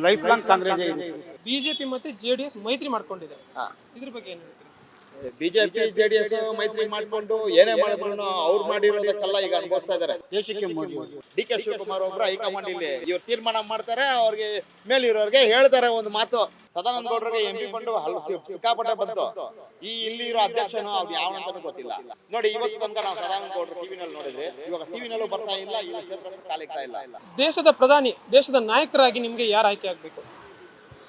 Life long Congress ಇರುತ್ತೆ. BJP ಮತ್ತೆ JDS ಮೈತ್ರಿ ಮಾಡ್ಕೊಂಡಿದೆ, ಇದ್ರ ಬಗ್ಗೆ ಏನ್ ಹೇಳ್ತೀರಿ? ಬಿಜೆಪಿ ಜೆಡಿಎಸ್ ಮೈತ್ರಿ ಮಾಡ್ಕೊಂಡು ಏನೇ ಮಾಡಿದ್ರು ಅವ್ರು ಮಾಡಿರೋದಕ್ಕೆಲ್ಲ ಈಗ ಅನುಭವಿಸ್ತಾ ಇದಾರೆ. ದೇಶಕ್ಕೆ ಮೋದಿ ಅವರು. ಡಿ ಕೆ ಶಿವಕುಮಾರ್ ಒಬ್ರು ಹೈಕಮಾಂಡ್ ಇಲ್ಲಿ ಇವ್ರು ತೀರ್ಮಾನ ಮಾಡ್ತಾರೆ, ಅವ್ರಿಗೆ ಮೇಲಿರೋರಿಗೆ ಹೇಳ್ತಾರೆ ಒಂದು ಮಾತು. ಸದಾನಂದ ಗೌಡರಿಗೆ MP ಫಂಡ್ ಸಿಕ್ಕಾಪಟ್ಟೆ ಬಂತು. ಇಲ್ಲಿ ಇರೋ ಅಧ್ಯಕ್ಷನು ಅವ್ರು ಯಾವನಂತಾನು ಗೊತ್ತಿಲ್ಲ. ನೋಡಿ ಇವತ್ತು ತನಕ ನಾವು ಸದಾನಂದ ಗೌಡರು ಟಿವಿನಲ್ಲಿ ನೋಡಿದ್ರೆ, ಇವಾಗ ಟಿವಿನಲ್ಲೂ ಬರ್ತಾ ಇಲ್ಲ, ಈ ಕ್ಷೇತ್ರಕ್ಕೆ ಕಾಲಿಕ್ತಾ ಇಲ್ಲ. ದೇಶದ ಪ್ರಧಾನಿ, ದೇಶದ ನಾಯಕರಾಗಿ ನಿಮ್ಗೆ ಯಾರು ಆಯ್ಕೆ ಆಗ್ಬೇಕು?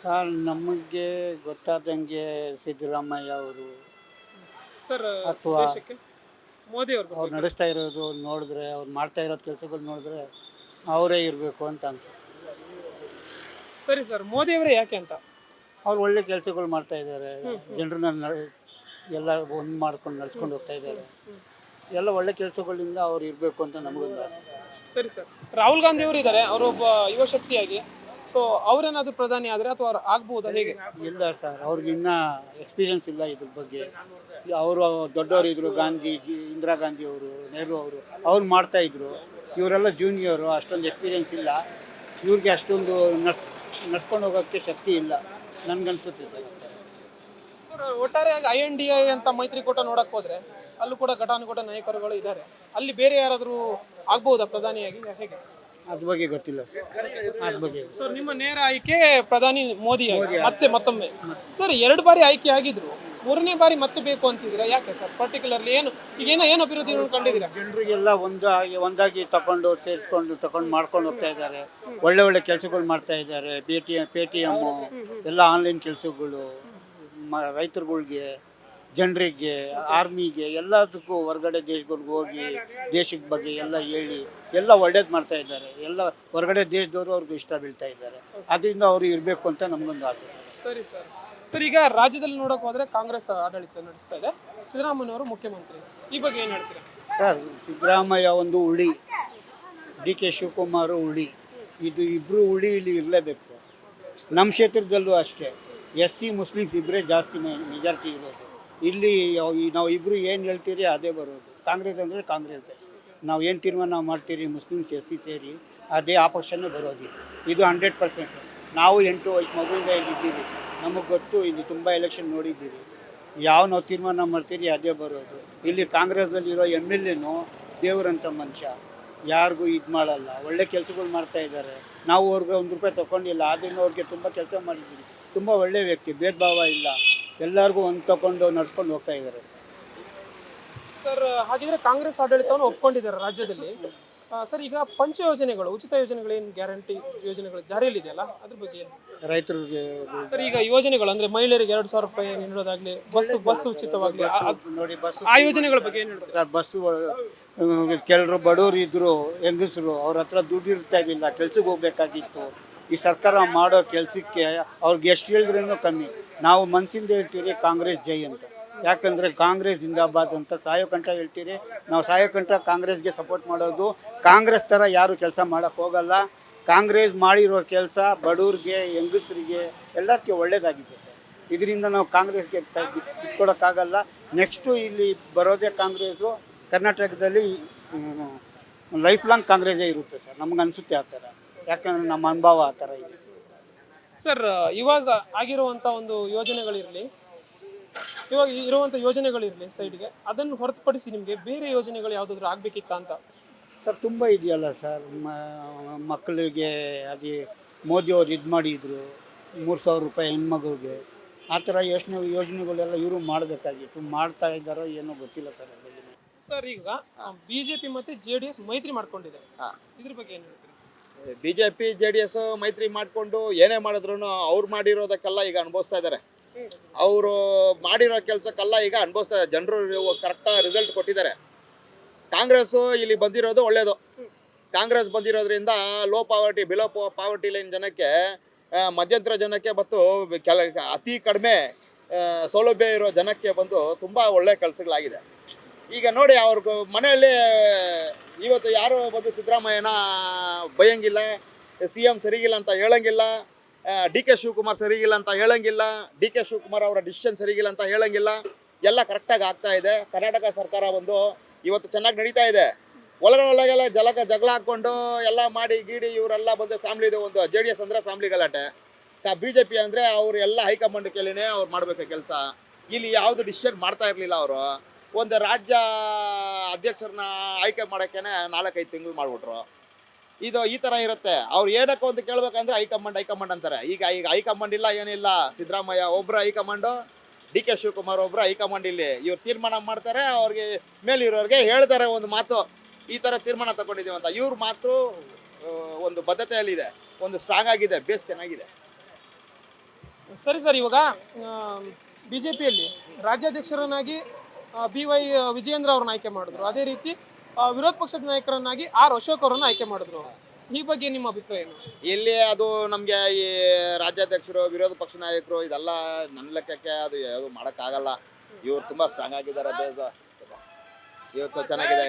ಸರ್ ನಮಗೆ ಗೊತ್ತಾದಂಗೆ ಸಿದ್ದರಾಮಯ್ಯ ಅವರು ಸರ್ ಅಥವಾ ದೇಶಕ್ಕೆ ಮೋದಿ ಅವ್ರು ಅವರು ನಡೆಸ್ತಾ ಇರೋದು ನೋಡಿದ್ರೆ, ಅವ್ರು ಮಾಡ್ತಾ ಇರೋದು ಕೆಲಸಗಳು ನೋಡಿದ್ರೆ ಅವರೇ ಇರಬೇಕು ಅಂತ ಅನ್ಸುತ್ತೆ. ಸರಿ ಸರ್, ಮೋದಿ ಅವರೇ ಯಾಕೆ ಅಂತ? ಅವ್ರು ಒಳ್ಳೆ ಕೆಲಸಗಳು ಮಾಡ್ತಾ ಇದ್ದಾರೆ, ಜನರನ್ನ ಎಲ್ಲ ಒಂದು ಮಾಡ್ಕೊಂಡು ನಡ್ಸ್ಕೊಂಡು ಹೋಗ್ತಾ ಇದ್ದಾರೆ. ಎಲ್ಲ ಒಳ್ಳೆ ಕೆಲಸಗಳಿಂದ ಅವ್ರು ಇರಬೇಕು ಅಂತ ನಮಗೊಂದು ಆಸೆ. ಸರಿ ಸರ್, ರಾಹುಲ್ ಗಾಂಧಿ ಅವರು ಇದ್ದಾರೆ, ಅವರೊಬ್ಬ ಯುವ ಶಕ್ತಿಯಾಗಿ. ಸೊ ಅವ್ರೇನಾದ್ರೂ ಪ್ರಧಾನಿ ಆದರೆ ಅಥವಾ ಅವ್ರು ಆಗ್ಬಹುದಾ, ಹೇಗೆ? ಇಲ್ಲ ಸರ್, ಅವ್ರಿಗೆ ಇನ್ನೂ ಎಕ್ಸ್ಪೀರಿಯನ್ಸ್ ಇಲ್ಲ ಇದ್ರ ಬಗ್ಗೆ. ಅವರು ದೊಡ್ಡವರು ಇದ್ರು, ಗಾಂಧೀಜಿ, ಇಂದಿರಾ ಗಾಂಧಿ ಅವರು, ನೆಹರು ಅವರು, ಅವ್ರು ಮಾಡ್ತಾಯಿದ್ರು. ಇವರೆಲ್ಲ ಜೂನಿಯರು, ಅಷ್ಟೊಂದು ಎಕ್ಸ್ಪೀರಿಯನ್ಸ್ ಇಲ್ಲ. ಇವ್ರಿಗೆ ಅಷ್ಟೊಂದು ನಡ್ಸ್ಕೊಂಡು ಹೋಗೋಕ್ಕೆ ಶಕ್ತಿ ಇಲ್ಲ ನನಗನ್ಸುತ್ತೆ ಸರ್. ಸರ್ ಒಟ್ಟಾರೆಯಾಗಿ INDA ಅಂತ ಮೈತ್ರಿಕೂಟ ನೋಡಕ್ ಹೋದ್ರೆ ಅಲ್ಲೂ ಕೂಡ ಘಟಾನುಘಟ ನಾಯಕರುಗಳು ಇದ್ದಾರೆ. ಅಲ್ಲಿ ಬೇರೆ ಯಾರಾದರೂ ಆಗ್ಬಹುದಾ ಪ್ರಧಾನಿಯಾಗಿ, ಹೇಗೆ? ಅದ್ರ ಬಗ್ಗೆ ಗೊತ್ತಿಲ್ಲ ಸರ್, ಅದ್ರ ಬಗ್ಗೆ. ಸರ್ ನಿಮ್ಮ ನೇರ ಆಯ್ಕೆ ಪ್ರಧಾನಿ ಮೋದಿ ಮತ್ತೆ ಮತ್ತೊಮ್ಮೆ. ಸರ್ 2 ಬಾರಿ ಆಯ್ಕೆ ಆಗಿದ್ರು, 3ನೇ ಬಾರಿ ಮತ್ತೆ ಬೇಕು ಅಂತಿದ್ದೀರಾ, ಯಾಕೆ ಸರ್? ಪರ್ಟಿಕ್ಯುಲರ್ಲಿ ಏನು ಈಗ ಏನು ಅಭಿವೃದ್ಧಿ ಕಂಡಿದ್ದೀರಾ? ಜನರಿಗೆಲ್ಲ ಒಂದಾಗಿ ತಗೊಂಡು ಮಾಡ್ಕೊಂಡು ಹೋಗ್ತಾ ಇದ್ದಾರೆ. ಒಳ್ಳೆ ಕೆಲಸಗಳು ಮಾಡ್ತಾ ಇದ್ದಾರೆ. ಪೇಟಿಎಮ್ ಎಲ್ಲ ಆನ್ಲೈನ್ ಕೆಲಸಗಳು, ರೈತರುಗಳಿಗೆ, ಜನರಿಗೆ, ಆರ್ಮಿಗೆ, ಎಲ್ಲದಕ್ಕೂ ಹೊರಗಡೆ ದೇಶಗಳಿಗೆ ಹೋಗಿ ದೇಶದ ಬಗ್ಗೆ ಎಲ್ಲ ಹೇಳಿ ಎಲ್ಲ ಒಳ್ಳೇದು ಮಾಡ್ತಾ ಇದ್ದಾರೆ. ಎಲ್ಲ ಹೊರಗಡೆ ದೇಶದವರು ಅವ್ರಿಗೆ ಇಷ್ಟ ಬೀಳ್ತಾ ಇದ್ದಾರೆ. ಅದರಿಂದ ಅವರು ಇರಬೇಕು ಅಂತ ನಮಗೊಂದು ಆಸೆ. ಸರಿ ಸರ್. ಸರ್ ಈಗ ರಾಜ್ಯದಲ್ಲಿ ನೋಡೋಕೆ ಹೋದರೆ ಕಾಂಗ್ರೆಸ್ ಆಡಳಿತ ನಡೆಸ್ತಾ ಇದೆ, ಸಿದ್ದರಾಮಯ್ಯವರು ಮುಖ್ಯಮಂತ್ರಿ. ಈ ಬಗ್ಗೆ ಏನು ಹೇಳ್ತೀರಾ? ಸರ್, ಸಿದ್ದರಾಮಯ್ಯ ಒಂದು ಹುಳಿ, ಡಿ ಕೆ ಶಿವಕುಮಾರ್ ಹುಳಿ, ಇದು ಇಬ್ಬರು ಹುಳಿ ಇಲ್ಲಿ ಇರಲೇಬೇಕು ಸರ್. ನಮ್ಮ ಕ್ಷೇತ್ರದಲ್ಲೂ ಅಷ್ಟೇ, SC ಮುಸ್ಲಿಮ್ಸ್ ಇಬ್ಬರೇ ಜಾಸ್ತಿ ಮೆಜಾರಿಟಿ ಇರೋದು. ಇಲ್ಲಿ ನಾವು ಇಬ್ಬರು ಏನು ಹೇಳ್ತೀರಿ ಅದೇ ಬರೋದು. ಕಾಂಗ್ರೆಸ್ ಅಂದರೆ ಕಾಂಗ್ರೆಸ್ಸೇ. ನಾವು ಏನು ತೀರ್ಮಾನ ಮಾಡ್ತೀರಿ ಮುಸ್ಲಿಮ್ಸ್ SC ಸೇರಿ ಅದೇ ಆ ಪಕ್ಷನೇ ಬರೋದು. ಇದು 100%. ನಾವು 8 ವಯಸ್ಸು ಮಗುವಿಂದ ಇಲ್ಲಿದ್ದೀವಿ, ನಮಗೆ ಗೊತ್ತು. ಇಲ್ಲಿ ತುಂಬ ಎಲೆಕ್ಷನ್ ನೋಡಿದ್ದೀರಿ. ನಾವು ತೀರ್ಮಾನ ಮಾಡ್ತೀರಿ ಅದೇ ಬರೋದು. ಇಲ್ಲಿ ಕಾಂಗ್ರೆಸ್ಸಲ್ಲಿರೋ MLAನೂ ದೇವರಂಥ ಮನುಷ್ಯ, ಯಾರಿಗೂ ಇದು ಮಾಡಲ್ಲ, ಒಳ್ಳೆ ಕೆಲಸಗಳು ಮಾಡ್ತಾ ಇದ್ದಾರೆ. ನಾವು ಅವ್ರಿಗೆ ₹1 ತೊಗೊಂಡಿಲ್ಲ, ಆದ್ರೂ ಅವ್ರಿಗೆ ತುಂಬ ಕೆಲಸ ಮಾಡಿದ್ದೀವಿ. ತುಂಬ ಒಳ್ಳೆ ವ್ಯಕ್ತಿ, ಭೇದ ಭಾವ ಇಲ್ಲ, ಎಲ್ಲರಿಗೂ ಒಂದು ತಗೊಂಡು ನಡ್ಸ್ಕೊಂಡು ಹೋಗ್ತಾ ಇದ್ದಾರೆ. ಸರ್ ಹಾಗಿದ್ರೆ ಕಾಂಗ್ರೆಸ್ ಆಡಳಿತವನ್ನು ಒಪ್ಕೊಂಡಿದ್ದಾರೆ ರಾಜ್ಯದಲ್ಲಿ. ಸರ್ ಈಗ ಪಂಚ ಯೋಜನೆಗಳು, ಉಚಿತ ಯೋಜನೆಗಳೇನು ಗ್ಯಾರಂಟಿ ಯೋಜನೆಗಳು ಜಾರಿಯಲ್ಲಿದೆಯಲ್ಲ, ಅದ್ರ ಬಗ್ಗೆ ಏನು? ರೈತರಿಗೆ ಸರ್ ಈಗ ಯೋಜನೆಗಳು ಅಂದರೆ ಮಹಿಳೆಯರಿಗೆ 2,000 ರೂಪಾಯಿ ನೀಡೋದಾಗಲಿ, ಬಸ್ ಉಚಿತವಾಗಲಿ, ನೋಡಿ ಬಸ್, ಆ ಯೋಜನೆಗಳ ಬಗ್ಗೆ ಏನು ಹೇಳ್ತಾರೆ? ಸರ್ ಬಸ್ಸು ಕೆಲವರು ಬಡವರು ಇದ್ದರು, ಹೆಂಗಸರು, ಅವ್ರ ಹತ್ರ ದುಡ್ಡು ಇರ್ತಾ ಇರಲಿಲ್ಲ, ಕೆಲ್ಸಕ್ಕೆ ಹೋಗ್ಬೇಕಾಗಿತ್ತು. ಈ ಸರ್ಕಾರ ಮಾಡೋ ಕೆಲಸಕ್ಕೆ ಅವ್ರಿಗೆ ಎಷ್ಟು ಹೇಳಿದ್ರೂ ಕಮ್ಮಿ. ನಾವು ಮನಸ್ಸಿಂದ ಹೇಳ್ತೀರಿ ಕಾಂಗ್ರೆಸ್ ಜೈ ಅಂತ. ಯಾಕಂದರೆ ಕಾಂಗ್ರೆಸ್ ಜಿಂದಾಬಾದ್ ಅಂತ ಸಾಯೋಕಂಠ ಹೇಳ್ತೀರಿ. ನಾವು ಸಾಯೋಕಂಠ ಕಾಂಗ್ರೆಸ್ಗೆ ಸಪೋರ್ಟ್ ಮಾಡೋದು. ಕಾಂಗ್ರೆಸ್ ಥರ ಯಾರು ಕೆಲಸ ಮಾಡೋಕ್ಕೆ ಹೋಗಲ್ಲ. ಕಾಂಗ್ರೆಸ್ ಮಾಡಿರೋ ಕೆಲಸ ಬಡವ್ರಿಗೆ, ಹೆಂಗಸರಿಗೆ ಎಲ್ಲದಕ್ಕೆ ಒಳ್ಳೆಯದಾಗಿದೆ ಸರ್. ಇದರಿಂದ ನಾವು ಕಾಂಗ್ರೆಸ್ಗೆ ಬಿಟ್ಕೊಡೋಕ್ಕಾಗಲ್ಲ. ನೆಕ್ಸ್ಟು ಇಲ್ಲಿ ಬರೋದೇ ಕಾಂಗ್ರೆಸ್ಸು. ಕರ್ನಾಟಕದಲ್ಲಿ ಲೈಫ್ ಲಾಂಗ್ ಕಾಂಗ್ರೆಸ್ಸೇ ಇರುತ್ತೆ ಸರ್, ನಮ್ಗೆ ಅನಿಸುತ್ತೆ ಆ ಥರ. ಯಾಕಂದರೆ ನಮ್ಮ ಅನುಭವ ಆ ಥರ ಇದೆ ಸರ್. ಇವಾಗ ಆಗಿರುವಂಥ ಒಂದು ಯೋಜನೆಗಳಿರಲಿ, ಇವಾಗ ಇರುವಂಥ ಯೋಜನೆಗಳಿರಲಿ ಸೈಡ್ಗೆ, ಅದನ್ನು ಹೊರತುಪಡಿಸಿ ನಿಮಗೆ ಬೇರೆ ಯೋಜನೆಗಳು ಯಾವುದಾದ್ರೂ ಆಗಬೇಕಿತ್ತ ಅಂತ? ಸರ್ ತುಂಬ ಇದೆಯಲ್ಲ ಸರ್. ಮಕ್ಕಳಿಗೆ ಅದೇ ಮೋದಿಯವ್ರು ಇದು ಮಾಡಿದರು, 3,000 ರೂಪಾಯಿ ಹೆಣ್ಮಗುಗೆ. ಆ ಥರ ಯೋಜನೆಗಳೆಲ್ಲ ಇವರು ಮಾಡಬೇಕಾಗಿತ್ತು. ಮಾಡ್ತಾ ಇದ್ದಾರೋ ಏನೋ ಗೊತ್ತಿಲ್ಲ ಸರ್. ಸರ್ ಈಗ ಬಿಜೆಪಿ ಮತ್ತು JDS ಮೈತ್ರಿ ಮಾಡ್ಕೊಂಡಿದೆ, ಇದ್ರ ಬಗ್ಗೆ ಏನು ಹೇಳ್ತೀರಿ? ಬಿಜೆಪಿ JDS ಮೈತ್ರಿ ಮಾಡಿಕೊಂಡು ಏನೇ ಮಾಡಿದ್ರು ಅವ್ರು ಮಾಡಿರೋದಕ್ಕೆಲ್ಲ ಈಗ ಅನುಭವಿಸ್ತಾ ಇದ್ದಾರೆ. ಅವರು ಮಾಡಿರೋ ಕೆಲಸಕ್ಕೆಲ್ಲ ಈಗ ಅನುಭವಿಸ್ತಾ ಇದ್ದಾರೆ. ಜನರು ಕರೆಕ್ಟಾಗಿ ರಿಸಲ್ಟ್ ಕೊಟ್ಟಿದ್ದಾರೆ. ಕಾಂಗ್ರೆಸ್ಸು ಇಲ್ಲಿ ಬಂದಿರೋದು ಒಳ್ಳೆಯದು. ಕಾಂಗ್ರೆಸ್ ಬಂದಿರೋದ್ರಿಂದ low poverty, below poverty line ಜನಕ್ಕೆ, ಮಧ್ಯಂತರ ಜನಕ್ಕೆ ಮತ್ತು ಅತಿ ಕಡಿಮೆ ಸೌಲಭ್ಯ ಇರೋ ಜನಕ್ಕೆ ಬಂದು ತುಂಬ ಒಳ್ಳೆ ಕೆಲಸಗಳಾಗಿದೆ. ಈಗ ನೋಡಿ, ಅವ್ರ ಮನೆಯಲ್ಲಿ ಇವತ್ತು ಯಾರು ಬಂದು ಸಿದ್ದರಾಮಯ್ಯನ ಬೈಯಂಗಿಲ್ಲ, CM ಸರಿಗಿಲ್ಲ ಅಂತ ಹೇಳಂಗಿಲ್ಲ, ಡಿ ಕೆ ಶಿವಕುಮಾರ್ ಸರಿಗಿಲ್ಲ ಅಂತ ಹೇಳಂಗಿಲ್ಲ, ಡಿ ಕೆ ಶಿವಕುಮಾರ್ ಅವರ ಡಿಸಿಷನ್ ಸರಿಗಿಲ್ಲ ಅಂತ ಹೇಳಂಗಿಲ್ಲ. ಎಲ್ಲ ಕರೆಕ್ಟಾಗಿ ಆಗ್ತಾ ಇದೆ. ಕರ್ನಾಟಕ ಸರ್ಕಾರ ಬಂದು ಇವತ್ತು ಚೆನ್ನಾಗಿ ನಡೀತಾ ಇದೆ. ಒಳಗೆಲ್ಲ ಜಗಳ ಹಾಕ್ಕೊಂಡು ಎಲ್ಲ ಮಾಡಿ ಗೀಡಿ ಇವರೆಲ್ಲ ಬಂದು ಫ್ಯಾಮ್ಲಿದು ಒಂದು JDS ಅಂದರೆ ಫ್ಯಾಮ್ಲಿ ಗಲಾಟೆ, BJP ಅಂದರೆ ಅವರು ಎಲ್ಲ ಹೈಕಮಾಂಡ್ ಕೇಳಿನೇ ಅವ್ರು ಮಾಡಬೇಕು ಕೆಲಸ. ಇಲ್ಲಿ ಯಾವುದು ಡಿಸಿಷನ್ ಮಾಡ್ತಾ ಇರಲಿಲ್ಲ ಅವರು. ಒಂದು ರಾಜ್ಯ ಅಧ್ಯಕ್ಷರನ್ನ ಆಯ್ಕೆ ಮಾಡೋಕ್ಕೇ 4-5 ತಿಂಗಳು ಮಾಡಿಬಿಟ್ರು. ಇದು ಈ ಥರ ಇರುತ್ತೆ. ಅವ್ರು ಏನಕ್ಕೆ ಒಂದು ಕೇಳಬೇಕಂದ್ರೆ ಹೈಕಮಾಂಡ್ ಅಂತಾರೆ. ಈಗ ಹೈಕಮಾಂಡ್ ಇಲ್ಲ, ಏನಿಲ್ಲ. ಸಿದ್ದರಾಮಯ್ಯ ಒಬ್ಬರು ಹೈಕಮಾಂಡು, DK ಶಿವಕುಮಾರ್ ಒಬ್ಬರು ಹೈಕಮಾಂಡ್. ಇಲ್ಲಿ ಇವ್ರು ತೀರ್ಮಾನ ಮಾಡ್ತಾರೆ, ಅವ್ರಿಗೆ ಮೇಲಿರೋರಿಗೆ ಹೇಳ್ತಾರೆ ಒಂದು ಮಾತು, ಈ ಥರ ತೀರ್ಮಾನ ತಗೊಂಡಿದ್ದೀವಿ ಅಂತ. ಇವ್ರ ಮಾತು ಒಂದು ಬದ್ಧತೆಯಲ್ಲಿದೆ, ಒಂದು ಸ್ಟ್ರಾಂಗ್ ಆಗಿದೆ, ಬೇಸ್ ಚೆನ್ನಾಗಿದೆ. ಸರಿ ಸರ್, ಇವಾಗ BJPಯಲ್ಲಿ ರಾಜ್ಯಾಧ್ಯಕ್ಷರನ್ನಾಗಿ BY ವಿಜಯೇಂದ್ರ ಅವ್ರನ್ನ ಆಯ್ಕೆ ಮಾಡಿದ್ರು. ಅದೇ ರೀತಿ ವಿರೋಧ ಪಕ್ಷದ ನಾಯಕರನ್ನಾಗಿ R ಅಶೋಕ್ ಅವರನ್ನು ಆಯ್ಕೆ ಮಾಡಿದ್ರು. ಈ ಬಗ್ಗೆ ನಿಮ್ಮ ಅಭಿಪ್ರಾಯ ಏನು? ಇಲ್ಲಿ ಅದು ನಮಗೆ ಈ ರಾಜ್ಯಾಧ್ಯಕ್ಷರು, ವಿರೋಧ ಪಕ್ಷ ನಾಯಕರು ಇದೆಲ್ಲ ನನ್ನ ಲೆಕ್ಕಕ್ಕೆ ಅದು ಯಾವುದು ಮಾಡೋಕ್ಕಾಗಲ್ಲ. ಇವ್ರು ತುಂಬ ಸ್ಟ್ರಾಂಗ್ ಆಗಿದ್ದಾರೆ, ಇವತ್ತು ಚೆನ್ನಾಗಿದೆ.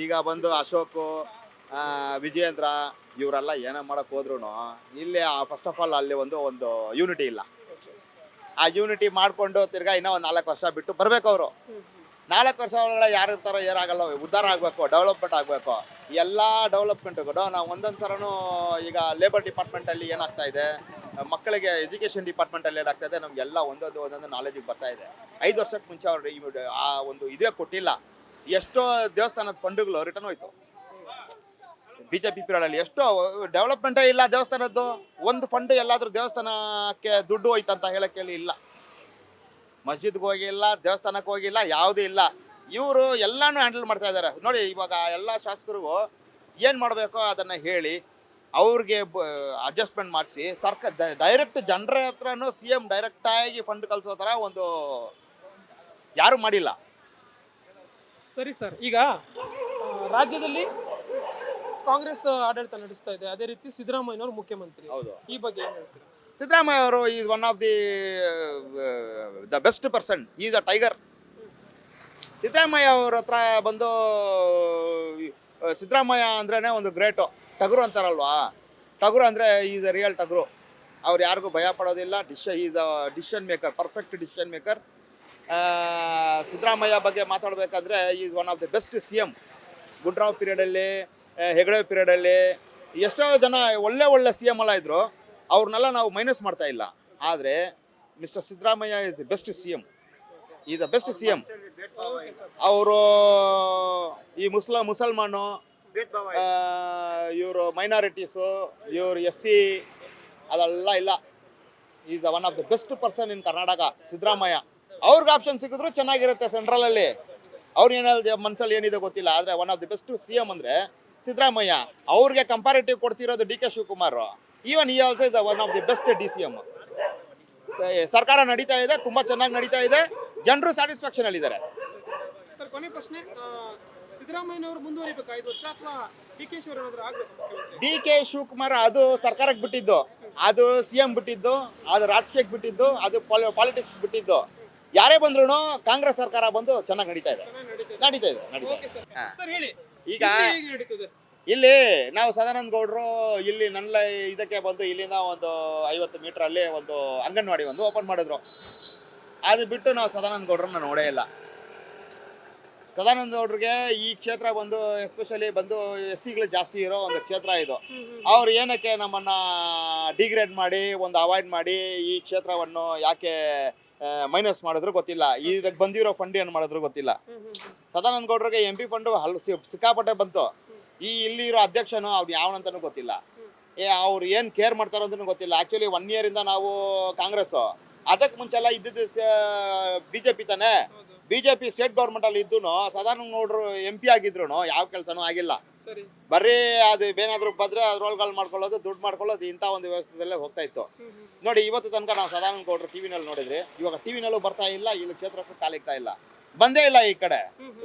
ಈಗ ಬಂದು ಅಶೋಕು, ವಿಜಯೇಂದ್ರ ಇವರೆಲ್ಲ ಏನೋ ಮಾಡೋಕ್ಕೆ ಹೋದ್ರು ಇಲ್ಲಿ ಫಸ್ಟ್ ಆಫ್ ಆಲ್ ಅಲ್ಲಿ ಒಂದು ಯೂನಿಟಿ ಇಲ್ಲ. ಆ ಯೂನಿಟಿ ಮಾಡಿಕೊಂಡು ತಿರ್ಗಾ ಇನ್ನೂ ಒಂದು 4 ವರ್ಷ ಬಿಟ್ಟು ಬರಬೇಕು ಅವರು. 4 ವರ್ಷ ಒಳಗಡೆ ಯಾರು ಇರ್ತಾರೋ ಏನಾಗಲ್ಲ, ಉದ್ಧಾರ ಆಗಬೇಕು, ಡೆವಲಪ್ಮೆಂಟ್ ಆಗಬೇಕು. ಎಲ್ಲ ಡೆವಲಪ್ಮೆಂಟ್ಗೂ ನಾವು ಒಂದೊಂದು ಥರನೂ ಈಗ ಲೇಬರ್ ಡಿಪಾರ್ಟ್ಮೆಂಟಲ್ಲಿ ಏನಾಗ್ತಾ ಇದೆ, ಮಕ್ಕಳಿಗೆ ಎಜುಕೇಷನ್ ಡಿಪಾರ್ಟ್ಮೆಂಟಲ್ಲಿ ಏನಾಗ್ತಾ ಇದೆ, ನಮಗೆಲ್ಲ ಒಂದೊಂದು ನಾಲೆಜಿಗೆ ಬರ್ತಾ ಇದೆ. 5 ವರ್ಷಕ್ಕೆ ಮುಂಚೆ ಅವರು ಆ ಒಂದು ಇದೇ ಕೊಟ್ಟಿಲ್ಲ. ಎಷ್ಟೋ ದೇವಸ್ಥಾನದ ಫಂಡ್ಗಳು ರಿಟರ್ನ್ ಹೋಯ್ತು BJP ಪೀರಿಯಡಲ್ಲಿ. ಎಷ್ಟೋ ಡೆವಲಪ್ಮೆಂಟೇ ಇಲ್ಲ ದೇವಸ್ಥಾನದ್ದು. ಒಂದು ಫಂಡ್ ಎಲ್ಲಾದರೂ ದೇವಸ್ಥಾನಕ್ಕೆ ದುಡ್ಡು ಹೋಯ್ತಂತ ಹೇಳಕ್ಕೆ ಹೇಳಿ ಇಲ್ಲ. ಮಸ್ಜಿದ್ಗೆ ಹೋಗಿಲ್ಲ, ದೇವಸ್ಥಾನಕ್ಕೆ ಹೋಗಿಲ್ಲ, ಯಾವುದೂ ಇಲ್ಲ. ಇವರು ಎಲ್ಲನೂ ಹ್ಯಾಂಡಲ್ ಮಾಡ್ತಾ ಇದ್ದಾರೆ ನೋಡಿ. ಇವಾಗ ಎಲ್ಲ ಶಾಸಕರಿಗೂ ಏನು ಮಾಡಬೇಕೋ ಅದನ್ನು ಹೇಳಿ ಅವ್ರಿಗೆ ಅಡ್ಜಸ್ಟ್ಮೆಂಟ್ ಮಾಡಿಸಿ ಡೈರೆಕ್ಟ್ ಜನರ ಹತ್ರನೂ CM ಡೈರೆಕ್ಟಾಗಿ ಫಂಡ್ ಕಳಿಸೋ ಥರ ಒಂದು ಯಾರೂ ಮಾಡಿಲ್ಲ. ಸರಿ ಸರ್, ಈಗ ರಾಜ್ಯದಲ್ಲಿ ಕಾಂಗ್ರೆಸ್ ಆಡಳಿತ ನಡೆಸ್ತಾ ಇದೆ, ಅದೇ ರೀತಿ ಸಿದ್ದರಾಮಯ್ಯನವರು ಮುಖ್ಯಮಂತ್ರಿ. ಹೌದು. ಈ ಬಗ್ಗೆ ಏನು ಹೇಳ್ತೀರಾ? ಸಿದ್ದರಾಮಯ್ಯ ಅವರು is one of the best person. Is a tiger. Siddaramaiah ಅವ್ರ ಹತ್ರ ಬಂದು ಸಿದ್ದರಾಮಯ್ಯ ಅಂದ್ರೇ ಒಂದು ಗ್ರೇಟು. ಟಗರು ಅಂತಾರಲ್ವಾ, ಟಗರು ಅಂದರೆ ಈಸ್ ಅ ರಿಯಲ್ ಟಗರು. ಅವ್ರು ಯಾರಿಗೂ ಭಯ ಪಡೋದಿಲ್ಲ. Is a decision maker, perfect decision maker. Siddaramaiah ಬಗ್ಗೆ ಮಾತಾಡಬೇಕಾದ್ರೆ is one of the best CM. ಗುಡ್ರಾವ್ ಪೀರಿಯಡಲ್ಲಿ, ಹೆಗಡೆ ಪೀರಿಯಡಲ್ಲಿ ಎಷ್ಟೋ ಜನ ಒಳ್ಳೆ CM ಎಲ್ಲ ಇದ್ದರು. ಅವ್ರನ್ನೆಲ್ಲ ನಾವು ಮೈನಸ್ ಮಾಡ್ತಾ ಇಲ್ಲ. ಆದರೆ mister Siddaramaiah is the best CM. Is the best CM. ಅವರು ಈ ಮುಸಲ್ಮಾನು, ಇವರು ಮೈನಾರಿಟೀಸು, ಇವರು SC ಅದೆಲ್ಲ ಇಲ್ಲ. Is one of the best person in Karnataka Siddaramaiah. ಅವ್ರಿಗೆ ಆಪ್ಷನ್ ಸಿಕ್ಕಿದ್ರು ಚೆನ್ನಾಗಿರುತ್ತೆ ಸೆಂಟ್ರಲಲ್ಲಿ. ಅವ್ರು ಏನಾದ್ರು ಮನಸ್ಸಲ್ಲಿ ಏನಿದೆ ಗೊತ್ತಿಲ್ಲ. ಆದರೆ one of the best CM ಅಂದರೆ ಸಿದ್ದರಾಮಯ್ಯ. ಅವ್ರಿಗೆ ಕಂಪ್ಯಾರಿಟಿವ್ ಕೊಡ್ತಿರೋದು DK ಶಿವಕುಮಾರ್. ಈವನ್ ಈ also is one of the best DCM. ಸರ್ಕಾರ ನಡೀತಾ ಇದೆ, ತುಂಬ ಚೆನ್ನಾಗಿ ನಡೀತಾ ಇದೆ. ಜನರು ಸ್ಯಾಟಿಸ್ಫ್ಯಾಕ್ಷನ್ ಅಲ್ಲಿದ್ದಾರೆ. ಸರ್, ಕೊನೆ ಪ್ರಶ್ನೆ, ಸಿದ್ದರಾಮಯ್ಯನವರು ಮುಂದುವರಿಬೇಕು 5 ವರ್ಷ ಅಥವಾ DK ಶಿವಕುಮಾರ್ ಆಗಬೇಕು? DK ಶಿವಕುಮಾರ್ ಅದು ಸರ್ಕಾರಕ್ಕೆ ಬಿಟ್ಟಿದ್ದು, ಅದು CM ಬಿಟ್ಟಿದ್ದು, ಅದು ರಾಜಕೀಯಕ್ಕೆ ಬಿಟ್ಟಿದ್ದು, ಅದು ಪಾಲಿಟಿಕ್ಸ್ ಬಿಟ್ಟಿದ್ದು. ಯಾರೇ ಬಂದ್ರು ಕಾಂಗ್ರೆಸ್ ಸರ್ಕಾರ ಬಂದು ಚೆನ್ನಾಗಿ ನಡೀತಾ ಇದೆ. ಸರ್ ಹೇಳಿ, ಈಗ ಇಲ್ಲಿ ನಾವು ಸದಾನಂದ ಗೌಡರು ಇಲ್ಲಿ ನನ್ನ ಇದಕ್ಕೆ ಬಂದು ಇಲ್ಲಿಂದ ಒಂದು 50 ಮೀಟ್ರಲ್ಲಿ ಒಂದು ಅಂಗನವಾಡಿ ಒಂದು ಓಪನ್ ಮಾಡಿದ್ರು. ಅದು ಬಿಟ್ಟು ನಾವು ಸದಾನಂದ ಗೌಡ್ರನ್ನ ನೋಡೇ ಇಲ್ಲ. ಸದಾನಂದ ಗೌಡ್ರಿಗೆ ಈ ಕ್ಷೇತ್ರ ಬಂದು ಎಸ್ಪೆಷಲಿ ಬಂದು SCಗಳು ಜಾಸ್ತಿ ಇರೋ ಒಂದು ಕ್ಷೇತ್ರ ಇದು. ಅವ್ರು ಏನಕ್ಕೆ ನಮ್ಮನ್ನು ಡಿಗ್ರೇಡ್ ಮಾಡಿ ಒಂದು ಅವಾಯ್ಡ್ ಮಾಡಿ ಈ ಕ್ಷೇತ್ರವನ್ನು ಯಾಕೆ ಮೈನಸ್ ಮಾಡಿದ್ರು ಗೊತ್ತಿಲ್ಲ. ಇದಕ್ಕೆ ಬಂದಿರೋ ಫಂಡ್ ಏನು ಮಾಡಿದ್ರು ಗೊತ್ತಿಲ್ಲ. ಸದಾನಂದ ಗೌಡ್ರಿಗೆ MP ಫಂಡು ಸಿಕ್ಕಾಪಟ್ಟೆ ಬಂತು. ಇಲ್ಲಿ ಇರೋ ಅಧ್ಯಕ್ಷನು ಅವ್ರು ಯಾವನಂತನೂ ಗೊತ್ತಿಲ್ಲ. ಅವ್ರು ಏನು ಕೇರ್ ಮಾಡ್ತಾರೋ ಅಂತಲೂ ಗೊತ್ತಿಲ್ಲ. ಆ್ಯಕ್ಚುಲಿ 1 ಇಯರಿಂದ ನಾವು ಕಾಂಗ್ರೆಸ್ಸು, ಅದಕ್ಕೆ ಮುಂಚೆಲ್ಲ ಇದ್ದಿದ್ದು BJP ತಾನೇ. BJP ಸ್ಟೇಟ್ ಗೌರ್ಮೆಂಟಲ್ಲಿ ಇದ್ದು ಸದಾನಂದ ಗೌಡರು MP ಆಗಿದ್ರು ಯಾವ ಕೆಲಸನೂ ಆಗಿಲ್ಲ. ಬರೀ ಅದು ಏನಾದರೂ ಬಂದರೆ ಅದ್ರೊಳಗಳು ಮಾಡ್ಕೊಳ್ಳೋದು, ದುಡ್ಡು ಮಾಡ್ಕೊಳ್ಳೋದು, ಇಂಥ ಒಂದು ವ್ಯವಸ್ಥೆದಲ್ಲೇ ಹೋಗ್ತಾ ಇತ್ತು. ನೋಡಿ, ಇವತ್ತು ತನಕ ನಾವು ಸದಾನಂದ ಗೌಡರು TV-ನಲ್ಲಿ ನೋಡಿದ್ರಿ. ಇವಾಗ TV-ನಲ್ಲೂ ಬರ್ತಾ ಇಲ್ಲ, ಇಲ್ಲಿ ಕ್ಷೇತ್ರಕ್ಕೂ ಕಾಲಿಗ್ತಾ ಇಲ್ಲ, ಬಂದೇ ಇಲ್ಲ. ಈ ಕಡೆ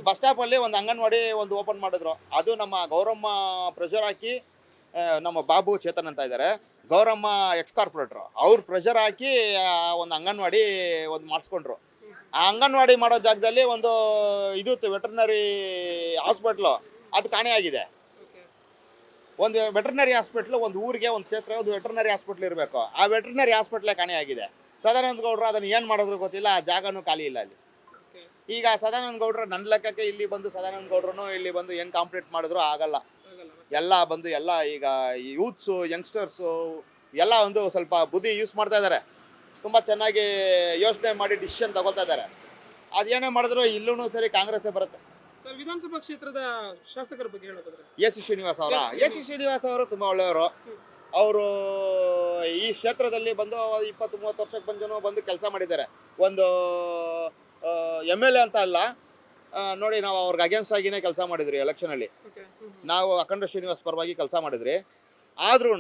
ಬಸ್ ಸ್ಟಾಪಲ್ಲಿ ಒಂದು ಅಂಗನವಾಡಿ ಒಂದು ಓಪನ್ ಮಾಡಿದ್ರು. ಅದು ನಮ್ಮ ಗೌರಮ್ಮ ಪ್ರೆಷರ್ ಹಾಕಿ, ನಮ್ಮ ಬಾಬು ಚೇತನ್ ಅಂತ ಇದ್ದಾರೆ, ಗೌರಮ್ಮ ಎಕ್ಸ್-ಕಾರ್ಪೊರೇಟ್ರು, ಅವ್ರು ಪ್ರೆಷರ್ ಹಾಕಿ ಒಂದು ಅಂಗನವಾಡಿ ಒಂದು ಮಾಡಿಸ್ಕೊಂಡ್ರು. ಆ ಅಂಗನವಾಡಿ ಮಾಡೋ ಜಾಗದಲ್ಲಿ ಒಂದು ಇದು ವೆಟರ್ನರಿ ಹಾಸ್ಪಿಟ್ಲು ಅದು ಕಾಣೆಯಾಗಿದೆ. ಒಂದು ವೆಟರ್ನರಿ ಹಾಸ್ಪಿಟ್ಲು ಒಂದು ಊರಿಗೆ, ಒಂದು ಕ್ಷೇತ್ರ ಒಂದು ವೆಟರ್ನರಿ ಹಾಸ್ಪಿಟ್ಲ್ ಇರಬೇಕು. ಆ ವೆಟರ್ನರಿ ಹಾಸ್ಪಿಟ್ಲೇ ಕಾಣೆಯಾಗಿದೆ. ಸದಾನಂದ ಗೌಡರು ಅದನ್ನು ಏನು ಮಾಡಿದ್ರು ಗೊತ್ತಿಲ್ಲ. ಆ ಜಾಗನೂ ಖಾಲಿ ಇಲ್ಲ ಅಲ್ಲಿ. ಈಗ ಸದಾನಂದ ಗೌಡ್ರು ನನ್ನ ಲೆಕ್ಕಕ್ಕೆ ಇಲ್ಲಿ ಬಂದು ಸದಾನಂದ ಗೌಡ್ರು ಇಲ್ಲಿ ಬಂದು ಏನು ಕಾಂಪಿಟೇಟ್ ಮಾಡಿದ್ರು ಆಗಲ್ಲ. ಎಲ್ಲ ಬಂದು ಎಲ್ಲ ಈಗ ಯೂತ್ಸು ಯಂಗ್ಸ್ಟರ್ಸು ಎಲ್ಲ ಒಂದು ಸ್ವಲ್ಪ ಬುದ್ಧಿ ಯೂಸ್ ಮಾಡ್ತಾ ಇದ್ದಾರೆ, ತುಂಬ ಚೆನ್ನಾಗಿ ಯೋಚನೆ ಮಾಡಿ ಡಿಸಿಷನ್ ತಗೊಳ್ತಾ ಇದ್ದಾರೆ. ಅದೇನೇ ಮಾಡಿದ್ರು ಇಲ್ಲೂ ಸರಿ ಕಾಂಗ್ರೆಸ್ಸೇ ಬರುತ್ತೆ. ಸರ್, ವಿಧಾನಸಭಾ ಕ್ಷೇತ್ರದ ಶಾಸಕರ ಬಗ್ಗೆ ಹೇಳೋದಾದ್ರೆ ಎಸ್ ಶ್ರೀನಿವಾಸ್ ಅವರು ತುಂಬ ಒಳ್ಳೆಯವರು. ಅವರು ಈ ಕ್ಷೇತ್ರದಲ್ಲಿ ಬಂದು 20-30 ವರ್ಷಕ್ಕೆ ಬಂದು ಕೆಲಸ ಮಾಡಿದ್ದಾರೆ. ಒಂದು MLA ಅಂತ ಅಲ್ಲ ನೋಡಿ, ನಾವು ಅವ್ರಿಗೆ ಅಗೇನ್ಸ್ಟ್ ಆಗಿನೇ ಕೆಲಸ ಮಾಡಿದ್ರಿ ಎಲೆಕ್ಷನಲ್ಲಿ. ನಾವು ಅಖಂಡ ಶ್ರೀನಿವಾಸ್ ಪರವಾಗಿ ಕೆಲಸ ಮಾಡಿದ್ರಿ. ಆದ್ರೂ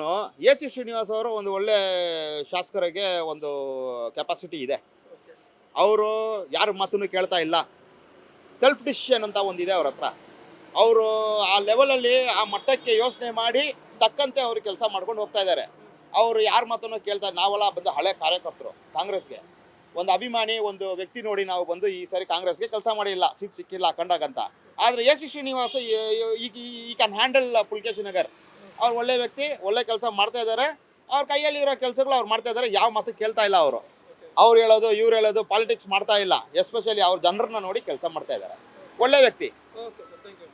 ಶ್ರೀನಿವಾಸ್ ಅವರು ಒಂದು ಒಳ್ಳೆ ಶಾಸಕರಿಗೆ ಒಂದು ಕೆಪಾಸಿಟಿ ಇದೆ. ಅವರು ಯಾರ ಮಾತನ್ನು ಕೇಳ್ತಾ ಇಲ್ಲ. ಸೆಲ್ಫ್ ಡಿಸಿಷನ್ ಅಂತ ಒಂದಿದೆ ಅವ್ರ ಹತ್ರ. ಅವರು ಆ ಲೆವೆಲಲ್ಲಿ ಆ ಮಟ್ಟಕ್ಕೆ ಯೋಚನೆ ಮಾಡಿ ತಕ್ಕಂತೆ ಅವರು ಕೆಲಸ ಮಾಡ್ಕೊಂಡು ಹೋಗ್ತಾ ಇದ್ದಾರೆ. ಅವರು ಯಾರ ಮಾತನ್ನು ಕೇಳ್ತಾರೆ. ನಾವೆಲ್ಲ ಬಂದು ಹಳೆ ಕಾರ್ಯಕರ್ತರು, ಕಾಂಗ್ರೆಸ್ಗೆ ಒಂದು ಅಭಿಮಾನಿ, ಒಂದು ವ್ಯಕ್ತಿ ನೋಡಿ ನಾವು ಬಂದು ಈ ಸಾರಿ ಕಾಂಗ್ರೆಸ್ಗೆ ಕೆಲಸ ಮಾಡಿಲ್ಲ, ಸೀಟ್ ಸಿಕ್ಕಿಲ್ಲ ಅಖಂಡಾಗಂತ. ಆದರೆ ಶ್ರೀನಿವಾಸ ಈ ಕ್ಯಾನ್ ಹ್ಯಾಂಡಲ್ ಪುಲ್ಕೇಶಿ ನಗರ್. ಅವ್ರು ಒಳ್ಳೆ ವ್ಯಕ್ತಿ, ಒಳ್ಳೆ ಕೆಲಸ ಮಾಡ್ತಾ ಇದ್ದಾರೆ. ಅವ್ರ ಕೈಯಲ್ಲಿರೋ ಕೆಲಸಗಳು ಅವ್ರು ಮಾಡ್ತಾ ಇದ್ದಾರೆ. ಯಾವ ಮಾತು ಕೇಳ್ತಾ ಇಲ್ಲ ಅವರು. ಅವ್ರು ಹೇಳೋದು ಇವ್ರು ಹೇಳೋದು ಪಾಲಿಟಿಕ್ಸ್ ಮಾಡ್ತಾ ಇಲ್ಲ. ಎಸ್ಪೆಷಲಿ ಅವ್ರ ಜನರನ್ನ ನೋಡಿ ಕೆಲಸ ಮಾಡ್ತಾ ಇದ್ದಾರೆ. ಒಳ್ಳೆ ವ್ಯಕ್ತಿ. Okay sir, thank you.